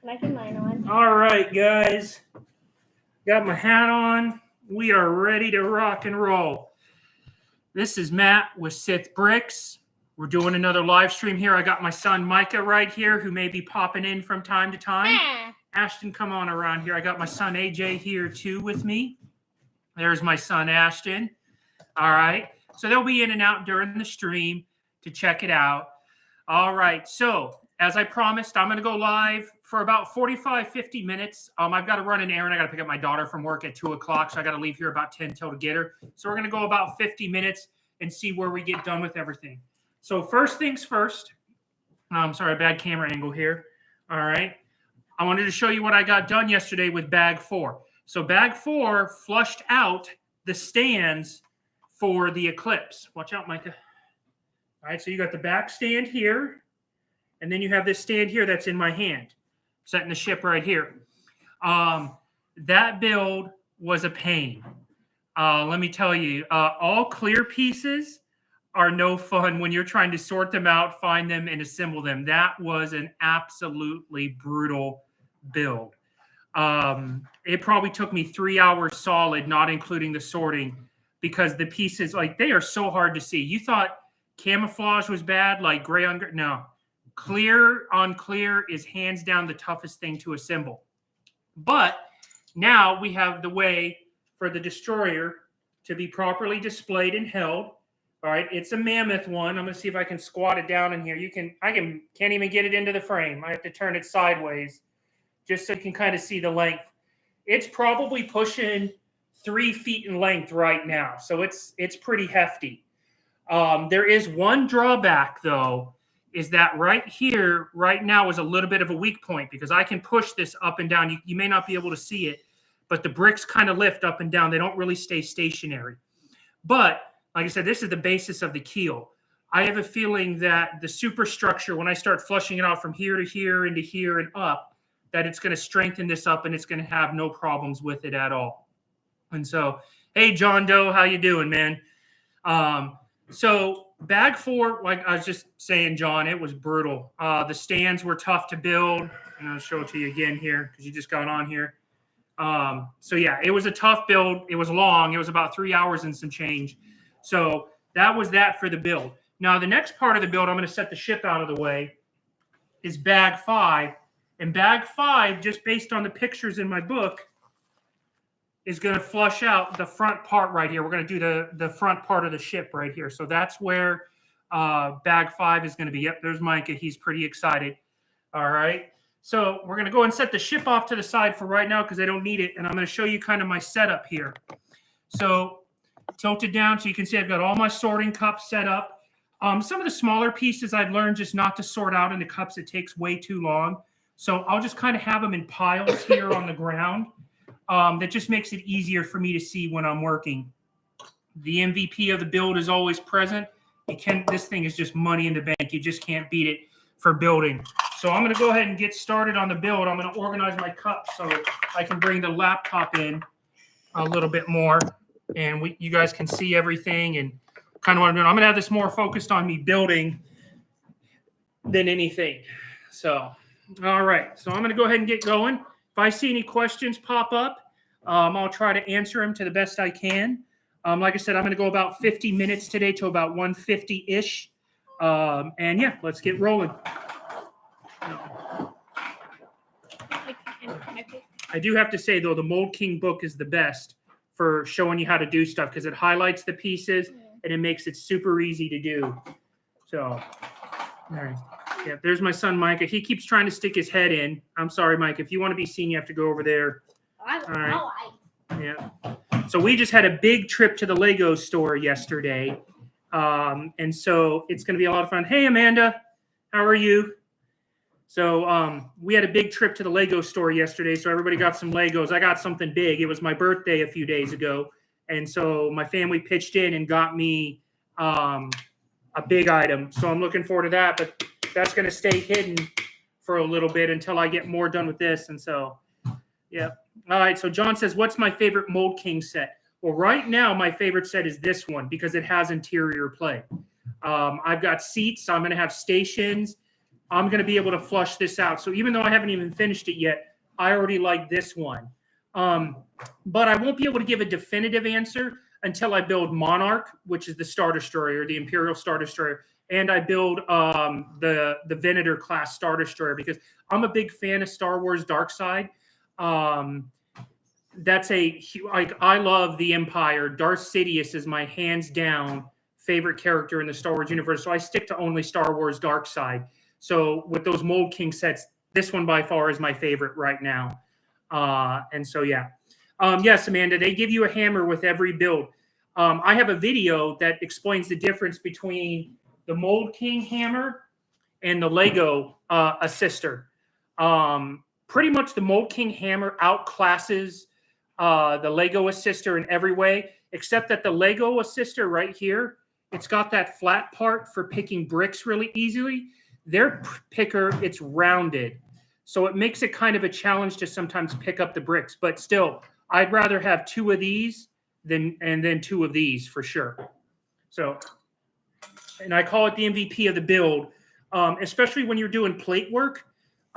I keep mine on. All right, guys. Got my hat on. We are ready to rock and roll. This is Matt with Sith Bricks. We're doing another live stream here. I got my son Micah right here who may be popping in from time to time. Ashton, come on around here. I got my son AJ here too with me. There's my son Ashton. All right. So they'll be in and out during the stream to check it out. All right. So as I promised, I'm going to go live for about 45, 50 minutes. I've got to run an errand. I got to pick up my daughter from work at 2 o'clock. So I got to leave here about 10 till to get her. So we're going to go about 50 minutes and see where we get done with everything. So first things first. Sorry, bad camera angle here. All right. I wanted to show you what I got done yesterday with bag 4. So bag 4 flushed out the stands for the Eclipse. Watch out, Micah. All right. So you got the back stand here. And then you have this stand here that's in my hand, setting the ship right here. That build was a pain. Let me tell you, all clear pieces are no fun when you're trying to sort them out, find them, and assemble them. That was an absolutely brutal build. It probably took me 3 hours solid, not including the sorting, because the pieces, like, they are so hard to see. You thought camouflage was bad, like gray on gray? No. Clear on clear is hands down the toughest thing to assemble. But now we have the way for the destroyer to be properly displayed and held. All right, it's a mammoth one. I'm going to see if I can squat it down in here. I can't even get it into the frame. I have to turn it sideways just so you can kind of see the length. It's probably pushing 3 feet in length right now, so it's pretty hefty. There is one drawback though, is that right here, right now, is a little bit of a weak point because I can push this up and down. You may not be able to see it, but the bricks kind of lift up and down. They don't really stay stationary. But like I said, this is the basis of the keel. I have a feeling that the superstructure, when I start flushing it out from here to here, into here and up, that it's going to strengthen this up and it's going to have no problems with it at all. And so, hey, John Doe, how you doing, man? So bag 4, like I was just saying, John, it was brutal. The stands were tough to build. And I'll show it to you again here because you just got on here. So yeah, it was a tough build. It was long. It was about 3 hours and some change. So that was that for the build. Now the next part of the build, I'm going to set the ship out of the way, is bag 5. And bag 5, just based on the pictures in my book, is going to flush out the front part right here. We're going to do the front part of the ship right here. So that's where bag 5 is going to be. Yep, there's Micah. He's pretty excited. All right. So we're going to go and set the ship off to the side for right now because I don't need it. And I'm going to show you kind of my setup here. So tilt it down so you can see I've got all my sorting cups set up. Some of the smaller pieces I've learned just not to sort out into cups. It takes way too long. So I'll just kind of have them in piles here on the ground. That just makes it easier for me to see when I'm working. The MVP of the build is always present. This thing is just money in the bank. You just can't beat it for building. So I'm going to go ahead and get started on the build. I'm going to organize my cups so I can bring the laptop in a little bit more. And you guys can see everything and kind of what I'm doing. I'm going to have this more focused on me building than anything. So, all right. So I'm going to go ahead and get going. If I see any questions pop up, I'll try to answer them to the best I can. Like I said, I'm going to go about 50 minutes today to about 150-ish. And yeah, let's get rolling. I do have to say, though, the Mould King book is the best for showing you how to do stuff because it highlights the pieces and it makes it super easy to do. So, all right. Yeah, there's my son, Micah. He keeps trying to stick his head in. I'm sorry, Mike. If you want to be seen, you have to go over there. All right. Yeah. So we just had a big trip to the Lego store yesterday. And so it's going to be a lot of fun. Hey, Amanda. How are you? So we had a big trip to the Lego store yesterday. So everybody got some Legos. I got something big. It was my birthday a few days ago. And so my family pitched in and got me a big item. So I'm looking forward to that. But that's going to stay hidden for a little bit until I get more done with this. And so, yeah. All right. So John says, what's my favorite Mould King set? Well, right now, my favorite set is this one because it has interior play. I've got seats. So I'm going to have stations. I'm going to be able to flush this out. So even though I haven't even finished it yet, I already like this one. But I won't be able to give a definitive answer until I build Monarch, which is the Star Destroyer, the Imperial Star Destroyer, and I build the Venator class Star Destroyer, because I'm a big fan of Star Wars Dark Side. That's I love the Empire. Darth Sidious is my hands down favorite character in the Star Wars universe. So I stick to only Star Wars Dark Side. So with those Mould King sets, this one by far is my favorite right now. And so, yeah. Yes, Amanda, they give you a hammer with every build. I have a video that explains the difference between the Mould King hammer and the Lego Assister. Pretty much the Mould King hammer outclasses the Lego Assister in every way, except that the Lego Assister right here, it's got that flat part for picking bricks really easily. Their picker, it's rounded. So it makes it kind of a challenge to sometimes pick up the bricks. But still, I'd rather have 2 of these than 2 of these for sure. So, and I call it the MVP of the build, especially when you're doing plate work.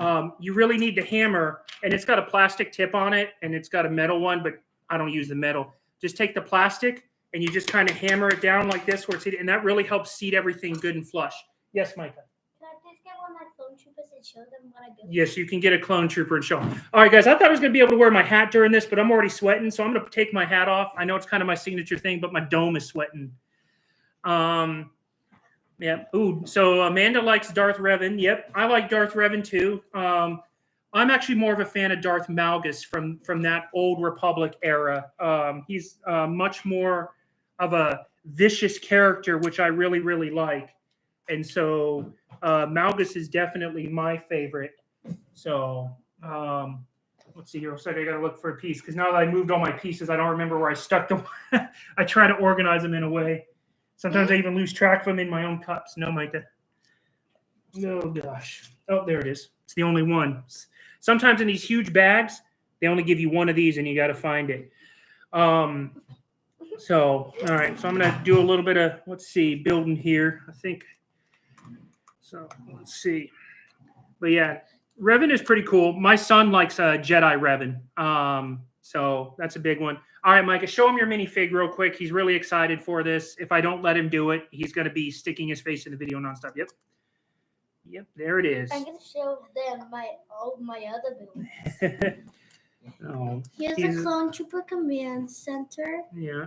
You really need to hammer, and it's got a plastic tip on it, and it's got a metal one, but I don't use the metal. Just take the plastic, and you just kind of hammer it down like this, and that really helps seat everything good and flush. Yes, Micah? Can I please get one of my clone troopers and show them what I built? Yes, you can get a clone trooper and show them. All right, guys, I thought I was going to be able to wear my hat during this, but I'm already sweating, so I'm going to take my hat off. I know it's kind of my signature thing, but my dome is sweating. Yeah. Ooh, so Amanda likes Darth Revan. Yep, I like Darth Revan too. I'm actually more of a fan of Darth Malgus from that old Republic era. He's much more of a vicious character, which I really, really like. And so Malgus is definitely my favorite. So let's see here. So I got to look for a piece, because now that I moved all my pieces, I don't remember where I stuck them. I try to organize them in a way. Sometimes I even lose track of them in my own cups. No, Micah. Oh, gosh. Oh, there it is. It's the only one. Sometimes in these huge bags, they only give you one of these, and you got to find it. So, all right. So I'm going to do a little bit of, let's see, building here, I think. So let's see. But, yeah, Revan is pretty cool. My son likes Jedi Revan. So that's a big one. All right, Micah, show him your minifig real quick. He's really excited for this. If I don't let him do it, he's going to be sticking his face in the video nonstop. Yep. Yep, there it is. I'm going to show them all my other builds. Oh, Here's the Clone Trooper Command Center. Yeah.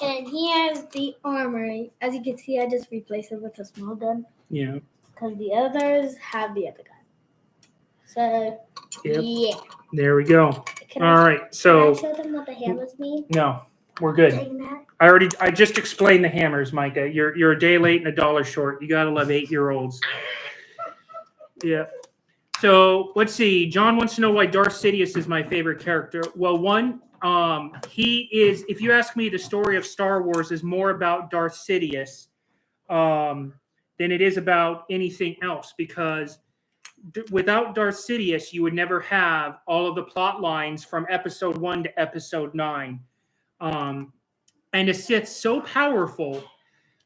And here's the armory. As you can see, I just replaced it with a small gun. Yeah. Because the others have the other gun. So, yep. Yeah. There we go. All right. So, can I show them what the hammers mean? No, we're good. I just explained the hammers, Micah. You're a day late and a dollar short. You gotta love 8-year-olds. Yeah. So let's see. John wants to know why Darth Sidious is my favorite character. Well, one, he is. If you ask me, the story of Star Wars is more about Darth Sidious than it is about anything else, because without Darth Sidious, you would never have all of the plot lines from episode 1 to episode 9. And the Sith's so powerful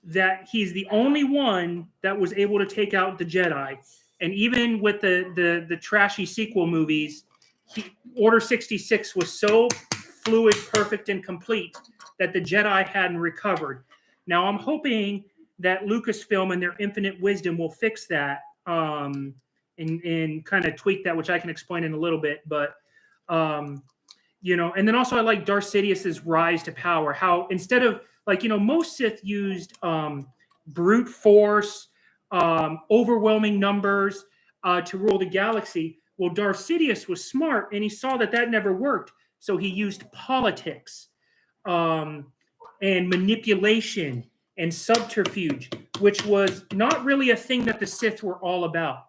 that he's the only one that was able to take out the Jedi. And even with the trashy sequel movies, Order 66 was so fluid, perfect, and complete that the Jedi hadn't recovered. Now, I'm hoping that Lucasfilm and their infinite wisdom will fix that and kind of tweak that, which I can explain in a little bit. But, and then also I like Darth Sidious's rise to power. How instead of, most Sith used brute force, overwhelming numbers to rule the galaxy. Well, Darth Sidious was smart, and he saw that never worked. So he used politics and manipulation and subterfuge, which was not really a thing that the Sith were all about.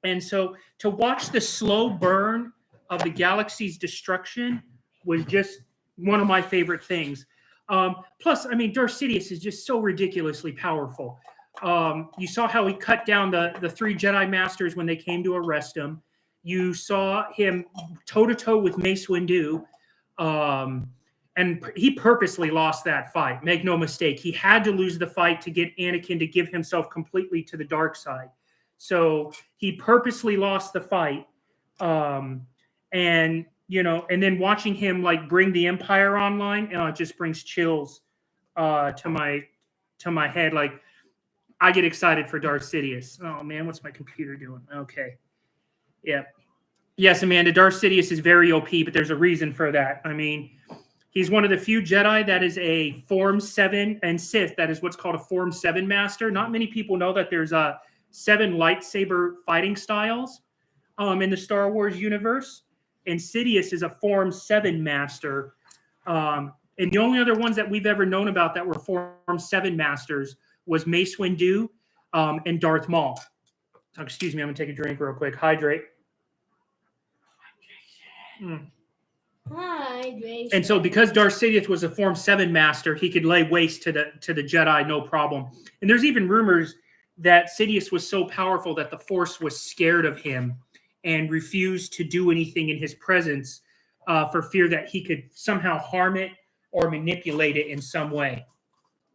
And so to watch the slow burn of the galaxy's destruction was just one of my favorite things. Plus, Darth Sidious is just so ridiculously powerful. You saw how he cut down the 3 Jedi Masters when they came to arrest him. You saw him toe-to-toe with Mace Windu. And he purposely lost that fight. Make no mistake. He had to lose the fight to get Anakin to give himself completely to the dark side. So he purposely lost the fight. And and then watching him like bring the Empire online, it just brings chills to my head. Like I get excited for Darth Sidious. Oh man, what's my computer doing? Okay, yeah, yes, Amanda. Darth Sidious is very OP, but there's a reason for that. I mean, he's one of the few Jedi that is a Form 7 and Sith that is what's called a Form 7 master. Not many people know that there's 7 lightsaber fighting styles in the Star Wars universe. And Sidious is a Form 7 master. And the only other ones that we've ever known about that were Form 7 masters was Mace Windu and Darth Maul. Oh, excuse me, I'm going to take a drink real quick. Hydrate. Hydration. And so because Darth Sidious was a Form 7 master, he could lay waste to the Jedi, no problem. And there's even rumors that Sidious was so powerful that the Force was scared of him and refused to do anything in his presence for fear that he could somehow harm it or manipulate it in some way.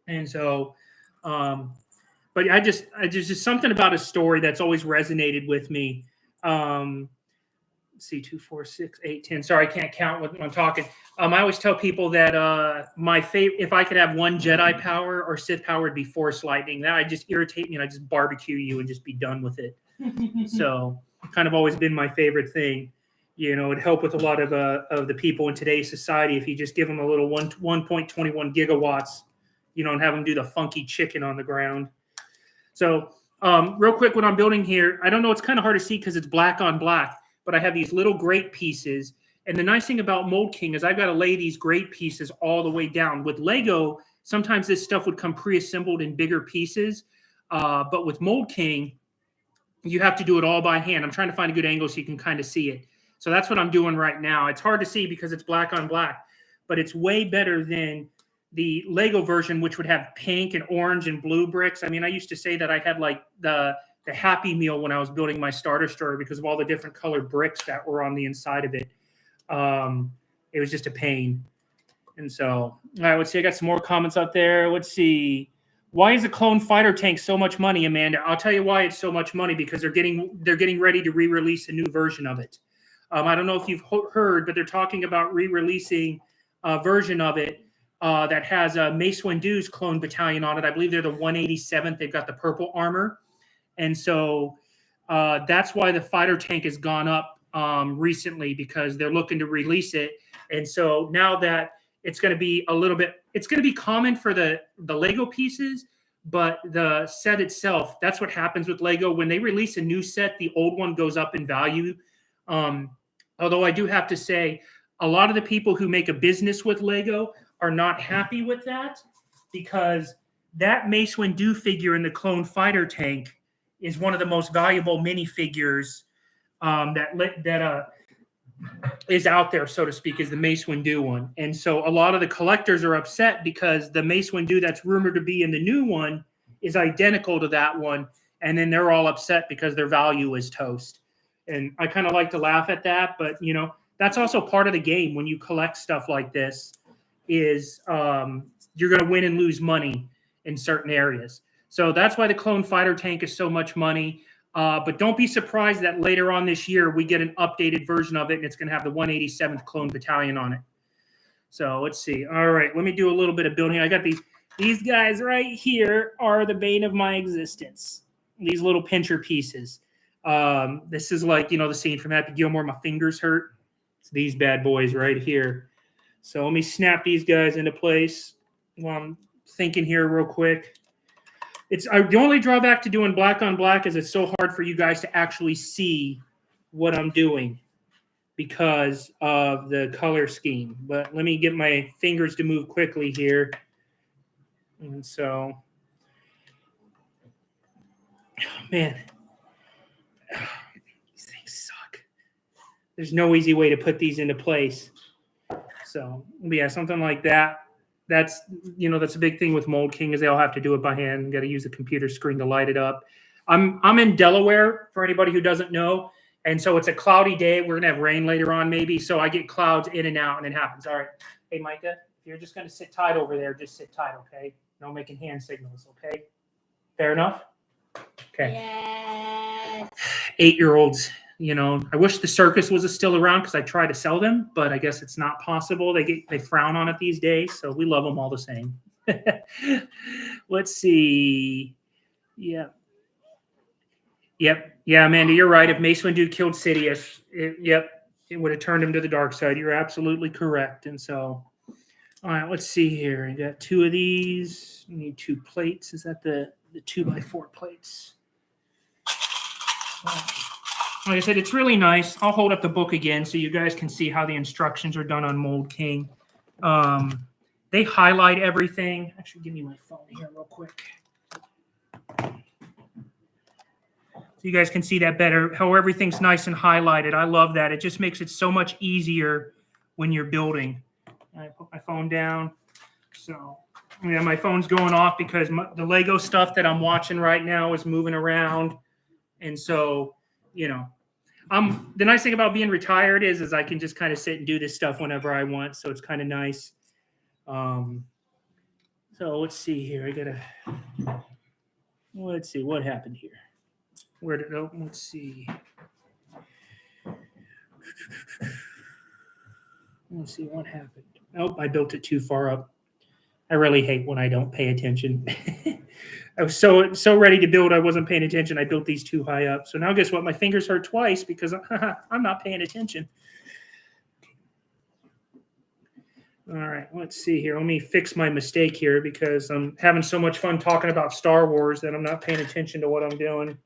And so, but there's just something about his story that's always resonated with me. Let's see, 2, 4, 6, 8, 10. Sorry, I can't count when I'm talking. I always tell people that my favorite, if I could have one Jedi power or Sith power, it'd be Force lightning. That would just irritate me, and I just barbecue you and just be done with it. So, kind of always been my favorite thing. It'd help with a lot of the people in today's society if you just give them a little 1.21 gigawatts, and have them do the funky chicken on the ground. So, real quick, what I'm building here, I don't know, it's kind of hard to see because it's black on black, but I have these little grate pieces. And the nice thing about Mould King is I've got to lay these grate pieces all the way down. With Lego, sometimes this stuff would come pre-assembled in bigger pieces. But with Mould King, you have to do it all by hand. I'm trying to find a good angle so you can kind of see it. So that's what I'm doing right now. It's hard to see because it's black on black, but it's way better than the Lego version, which would have pink and orange and blue bricks. I mean, I used to say that I had like the Happy Meal when I was building my starter store because of all the different colored bricks that were on the inside of it. It was just a pain. And so, all right, let's see. I got some more comments out there. Let's see. Why is a clone fighter tank so much money, Amanda? I'll tell you why it's so much money, because they're getting ready to re-release a new version of it. I don't know if you've heard, but they're talking about re-releasing a version of it that has Mace Windu's clone battalion on it. I believe they're the 187th. They've got the purple armor. And so that's why the fighter tank has gone up recently, because they're looking to release it. And so now that it's going to be it's going to be common for the Lego pieces, but the set itself, that's what happens with Lego. When they release a new set, the old one goes up in value. Although I do have to say, a lot of the people who make a business with Lego are not happy with that, because that Mace Windu figure in the clone fighter tank is one of the most valuable minifigures that is out there, so to speak, is the Mace Windu one. And so a lot of the collectors are upset because the Mace Windu that's rumored to be in the new one is identical to that one. And then they're all upset because their value is toast. And I kind of like to laugh at that, but that's also part of the game. When you collect stuff like this, is you're going to win and lose money in certain areas. So that's why the clone fighter tank is so much money. But don't be surprised that later on this year, we get an updated version of it, and it's going to have the 187th Clone Battalion on it. So let's see. All right, let me do a little bit of building. I got these guys right here are the bane of my existence. These little pincher pieces. This is like, the scene from Happy Gilmore, my fingers hurt. It's these bad boys right here. So let me snap these guys into place while I'm thinking here real quick. The only drawback to doing black on black is it's so hard for you guys to actually see what I'm doing because of the color scheme. But let me get my fingers to move quickly here. And so, man, these things suck. There's no easy way to put these into place. So, yeah, something like that. That's a big thing with Mould King, is they all have to do it by hand. You got to use a computer screen to light it up. I'm in Delaware, for anybody who doesn't know, and so it's a cloudy day. We're gonna have rain later on, maybe. So I get clouds in and out, and it happens. All right, hey Micah, if you're just gonna sit tight over there, just sit tight, okay? No making hand signals, okay? Fair enough. Okay. Yes. 8-year-olds, you know, I wish the circus was still around because I try to sell them, but I guess it's not possible. They frown on it these days, so we love them all the same. Let's see. Yeah. Yep. Yeah, Amanda, you're right. If Mace Windu killed Sidious, it would have turned him to the dark side. You're absolutely correct. And so, all right, let's see here. I got 2 of these. We need 2 plates. Is that the 2x4 plates? Like I said, it's really nice. I'll hold up the book again so you guys can see how the instructions are done on Mould King. They highlight everything. Actually, give me my phone here real quick. So you guys can see that better, how everything's nice and highlighted. I love that. It just makes it so much easier when you're building. I put my phone down. So yeah, my phone's going off because the Lego stuff that I'm watching right now is moving around. And so, you know, the nice thing about being retired is I can just kind of sit and do this stuff whenever I want. So it's kind of nice. So let's see here. Let's see what happened here. Where did it open? Let's see. Let's see what happened. Oh, I built it too far up. I really hate when I don't pay attention. I was so ready to build, I wasn't paying attention. I built these too high up. So now guess what? My fingers hurt twice because I'm not paying attention. All right, let's see here. Let me fix my mistake here because I'm having so much fun talking about Star Wars that I'm not paying attention to what I'm doing.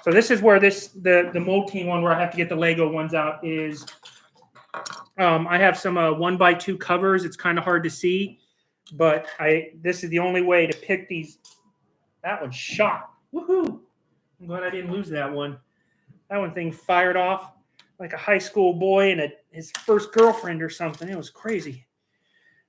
So this is where the Mould King one where I have to get the Lego ones out is I have some 1x2 covers. It's kind of hard to see, but this is the only way to pick these. That one's shot. Woohoo! I'm glad I didn't lose that one. That one thing fired off like a high school boy and his first girlfriend or something. It was crazy.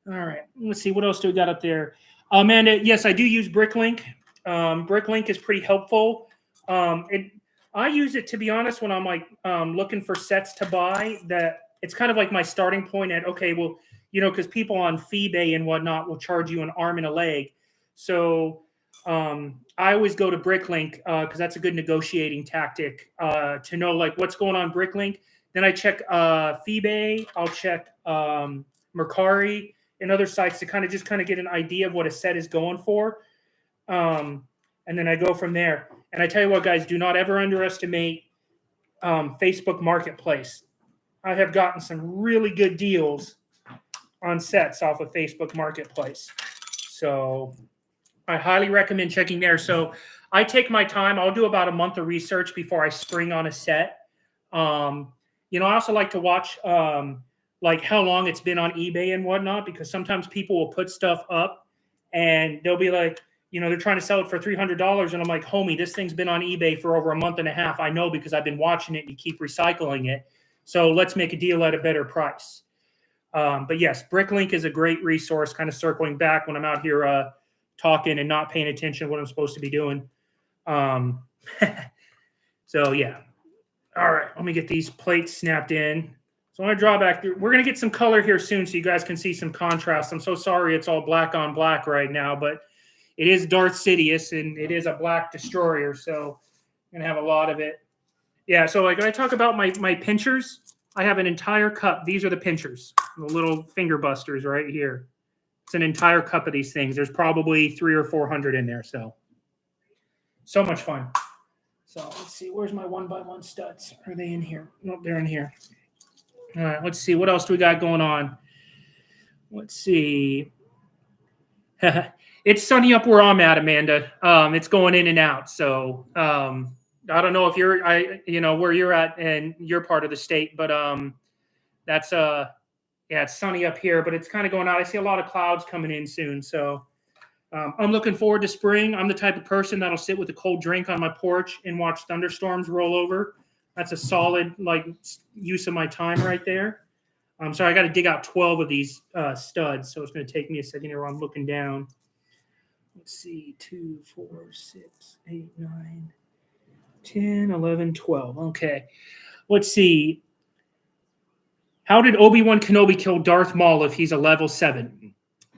All right, let's see. What else do we got up there? Amanda, yes, I do use Bricklink. Bricklink is pretty helpful. I use it, to be honest, when I'm like looking for sets to buy. That it's kind of like my starting point at, okay, well, you know, because people on Feebay and whatnot will charge you an arm and a leg. So I always go to Bricklink because that's a good negotiating tactic to know like what's going on Bricklink. Then I check Feebay. I'll check Mercari and other sites to kind of get an idea of what a set is going for. And then I go from there. And I tell you what, guys, do not ever underestimate Facebook Marketplace. I have gotten some really good deals on sets off of Facebook Marketplace. So I highly recommend checking there. So I take my time. I'll do about a month of research before I spring on a set. You know, I also like to watch like how long it's been on eBay and whatnot, because sometimes people will put stuff up and they'll be like, you know, they're trying to sell it for $300. And I'm like, homie, this thing's been on eBay for over a month and a half. I know because I've been watching it and you keep recycling it. So let's make a deal at a better price. But yes, Bricklink is a great resource, kind of circling back when I'm out here talking and not paying attention to what I'm supposed to be doing. So yeah. All right, let me get these plates snapped in. So I'm going to draw back. We're going to get some color here soon so you guys can see some contrast. I'm so sorry it's all black on black right now, but it is Darth Sidious, and it is a black destroyer, so I'm going to have a lot of it. Yeah, so like when I talk about my pinchers, I have an entire cup. These are the pinchers, the little finger busters right here. It's an entire cup of these things. There's probably 300 or 400 in there, so much fun. So let's see, where's my 1x1 studs? Are they in here? Nope, they're in here. All right, let's see. What else do we got going on? Let's see. It's sunny up where I'm at, Amanda. It's going in and out. So I don't know if where you're at in your part of the state, but that's it's sunny up here, but it's kind of going out. I see a lot of clouds coming in soon. So I'm looking forward to spring. I'm the type of person that'll sit with a cold drink on my porch and watch thunderstorms roll over. That's a solid use of my time right there. So I got to dig out 12 of these studs. So it's going to take me a second here while I'm looking down. Let's see, 2, 4, 6, 8, 9, 10, 11, 12. Okay. Let's see. How did Obi-Wan Kenobi kill Darth Maul if he's a level 7?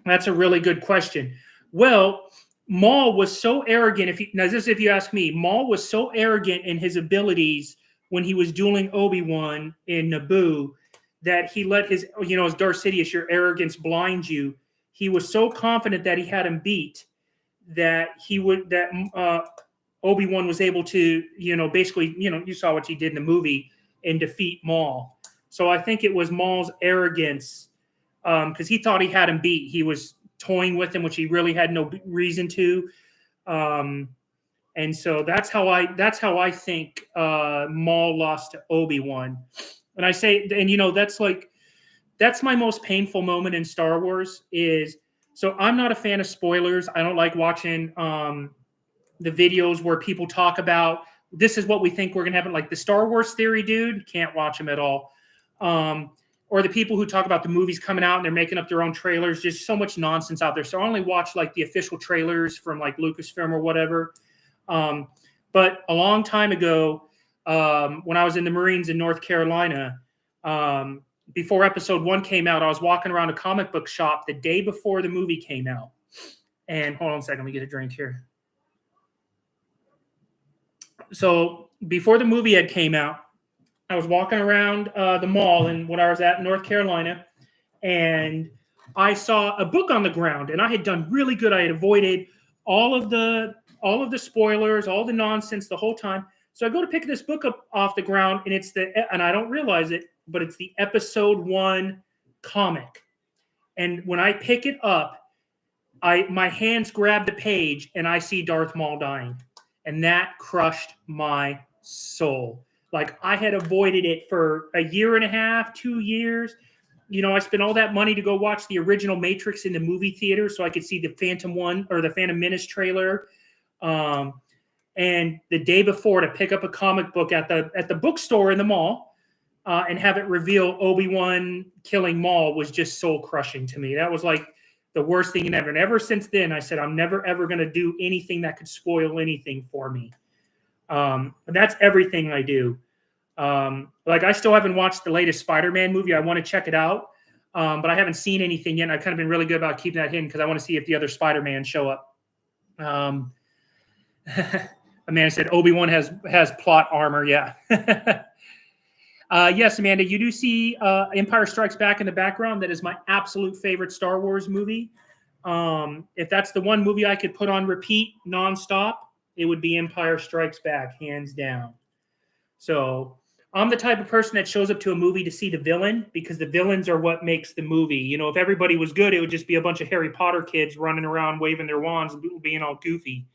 That's a really good question. Well, Maul was so arrogant. If you ask me, Maul was so arrogant in his abilities when he was dueling Obi-Wan in Naboo that he let his, as Darth Sidious, your arrogance blind you. He was so confident that he had him beat that Obi-Wan was able to, basically, you saw what he did in the movie and defeat Maul. So I think it was Maul's arrogance because he thought he had him beat. He was toying with him, which he really had no reason to. And so that's how I think Maul lost to Obi-Wan. And I say, and that's my most painful moment in Star Wars is, so I'm not a fan of spoilers. I don't like watching the videos where people talk about this is what we think we're going to happen. Like the Star Wars theory dude, can't watch them at all. Or the people who talk about the movies coming out and they're making up their own trailers. Just so much nonsense out there. So I only watch like the official trailers from like Lucasfilm or whatever. But a long time ago, when I was in the Marines in North Carolina, before episode 1 came out, I was walking around a comic book shop the day before the movie came out. And hold on a second, let me get a drink here. So before the movie had came out, I was walking around the mall and when I was at North Carolina, and I saw a book on the ground, and I had done really good. I had avoided all of the spoilers, all the nonsense the whole time. So I go to pick this book up off the ground, and I don't realize it, but it's the episode 1 comic. And when I pick it up, my hands grab the page, and I see Darth Maul dying, and that crushed my soul. Like I had avoided it for a year and a half, 2 years. I spent all that money to go watch the original Matrix in the movie theater so I could see the Phantom Menace trailer. And the day before to pick up a comic book at the bookstore in the mall and have it reveal Obi-Wan killing Maul was just soul crushing to me. That was like the worst thing ever. And ever since then, I said, I'm never, ever going to do anything that could spoil anything for me. That's everything I do. Like I still haven't watched the latest Spider-Man movie. I want to check it out. But I haven't seen anything yet. And I've kind of been really good about keeping that hidden because I want to see if the other Spider-Man show up. Amanda said Obi-Wan has plot armor. Yeah. Yes, Amanda, you do see Empire Strikes Back in the background. That is my absolute favorite Star Wars movie. If that's the one movie I could put on repeat nonstop, it would be Empire Strikes Back, hands down. So I'm the type of person that shows up to a movie to see the villain because the villains are what makes the movie. If everybody was good, it would just be a bunch of Harry Potter kids running around waving their wands and being all goofy.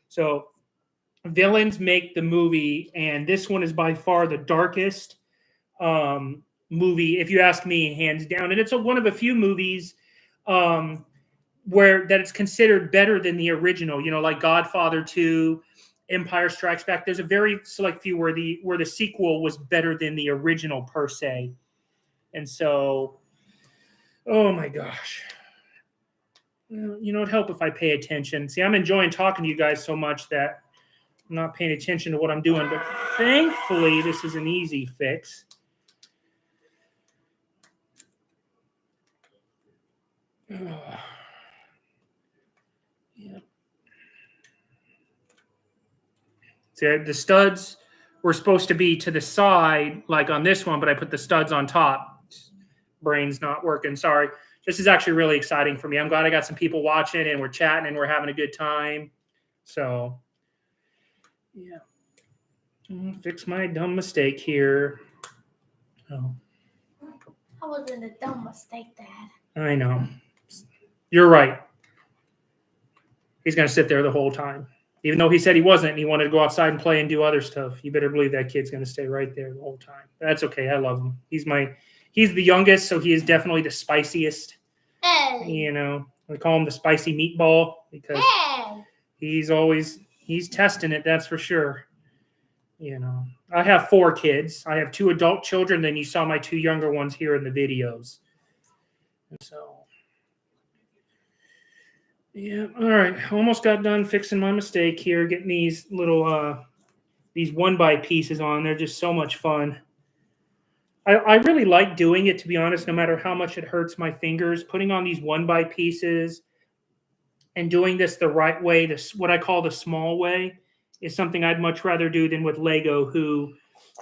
So villains make the movie, and this one is by far the darkest movie, if you ask me, hands down. And it's one of a few movies where that it's considered better than the original, like Godfather 2, Empire Strikes Back. There's a very select few where the sequel was better than the original per se. And so, oh my gosh. It'd help if I pay attention. See, I'm enjoying talking to you guys so much that I'm not paying attention to what I'm doing, but thankfully this is an easy fix. Yeah. See, the studs were supposed to be to the side, like on this one, but I put the studs on top. Brain's not working. Sorry. This is actually really exciting for me. I'm glad I got some people watching and we're chatting and we're having a good time. So, yeah. Fix my dumb mistake here. Oh. That wasn't a dumb mistake, Dad. I know. You're right. He's going to sit there the whole time. Even though he said he wasn't and he wanted to go outside and play and do other stuff. You better believe that kid's going to stay right there the whole time. That's okay. I love him. He's the youngest, so he is definitely the spiciest. Hey. We call him the spicy meatball because Hey. he's testing it, that's for sure. I have 4 kids. I have 2 adult children, then you saw my 2 younger ones here in the videos. And so, yeah, all right. Almost got done fixing my mistake here, getting these little these 1x pieces on. They're just so much fun. I really like doing it, to be honest, no matter how much it hurts my fingers, putting on these 1x pieces and doing this the right way, this what I call the small way, is something I'd much rather do than with Lego, who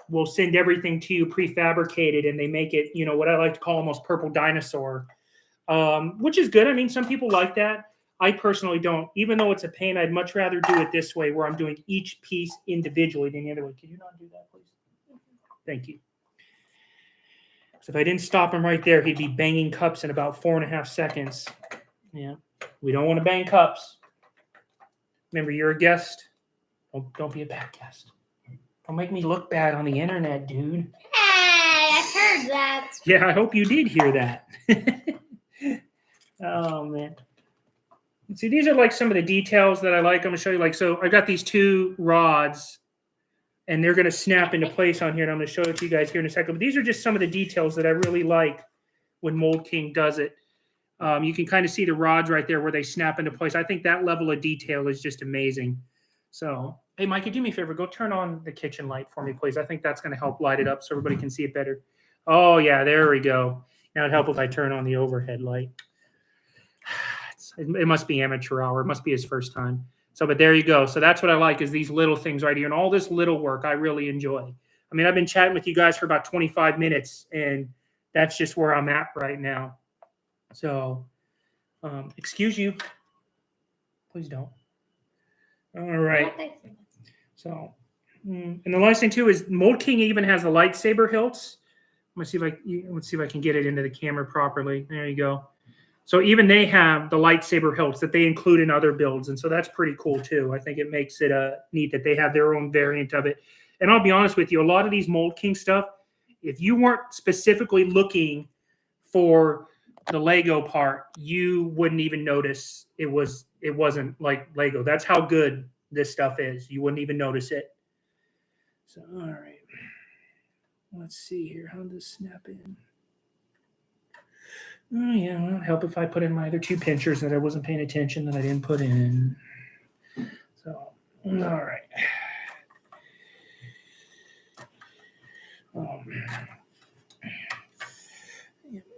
will send everything to you prefabricated and they make it, what I like to call almost purple dinosaur, which is good. I mean, some people like that. I personally don't. Even though it's a pain, I'd much rather do it this way, where I'm doing each piece individually than the other way. Can you not do that, please? Thank you. So if I didn't stop him right there, he'd be banging cups in about 4.5 seconds. Yeah, we don't want to bang cups. Remember, you're a guest. Don't be a bad guest. Don't make me look bad on the internet, dude. Hey, I heard that. Yeah, I hope you did hear that. Oh, man. See, these are like some of the details that I like. I'm going to show you. So I got these 2 rods, and they're going to snap into place on here, and I'm going to show it to you guys here in a second. But these are just some of the details that I really like when Mould King does it. You can kind of see the rods right there where they snap into place. I think that level of detail is just amazing. So, hey, Mikey, do me a favor. Go turn on the kitchen light for me, please. I think that's going to help light it up so everybody can see it better. Oh, yeah, there we go. Now it'd help if I turn on the overhead light. It must be amateur hour. It must be his first time. So, but there you go. So that's what I like, is these little things right here. And all this little work I really enjoy. I mean, I've been chatting with you guys for about 25 minutes, and that's just where I'm at right now. So, excuse you. Please don't. All right. So, and the last thing too is Mould King even has the lightsaber hilts. Let's see if I can get it into the camera properly. There you go. So even they have the lightsaber hilts that they include in other builds, and so that's pretty cool too. I think it makes it neat that they have their own variant of it. And I'll be honest with you, a lot of these Mould King stuff, if you weren't specifically looking for the Lego part, you wouldn't even notice it wasn't like Lego. That's how good this stuff is. You wouldn't even notice it. So, all right. Let's see here. How does this snap in? Oh, yeah. Well, it'll help if I put in my other 2 pinchers that I wasn't paying attention that I didn't put in. So, all right.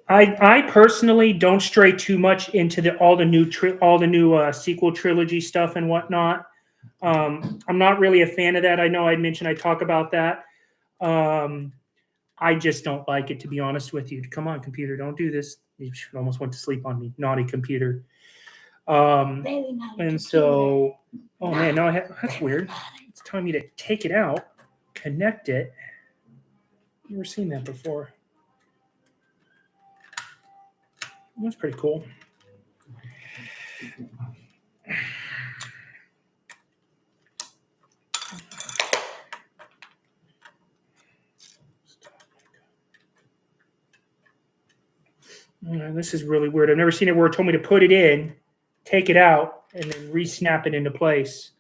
I personally don't stray too much into all the new sequel trilogy stuff and whatnot. I'm not really a fan of that. I know I mentioned I talk about that. I just don't like it, to be honest with you. Come on, computer, don't do this. You almost went to sleep on me, naughty computer. And so, oh man, no, that's weird. It's telling me to take it out, connect it. Never seen that before. That's pretty cool. This is really weird. I've never seen it where it told me to put it in, take it out, and then re-snap it into place.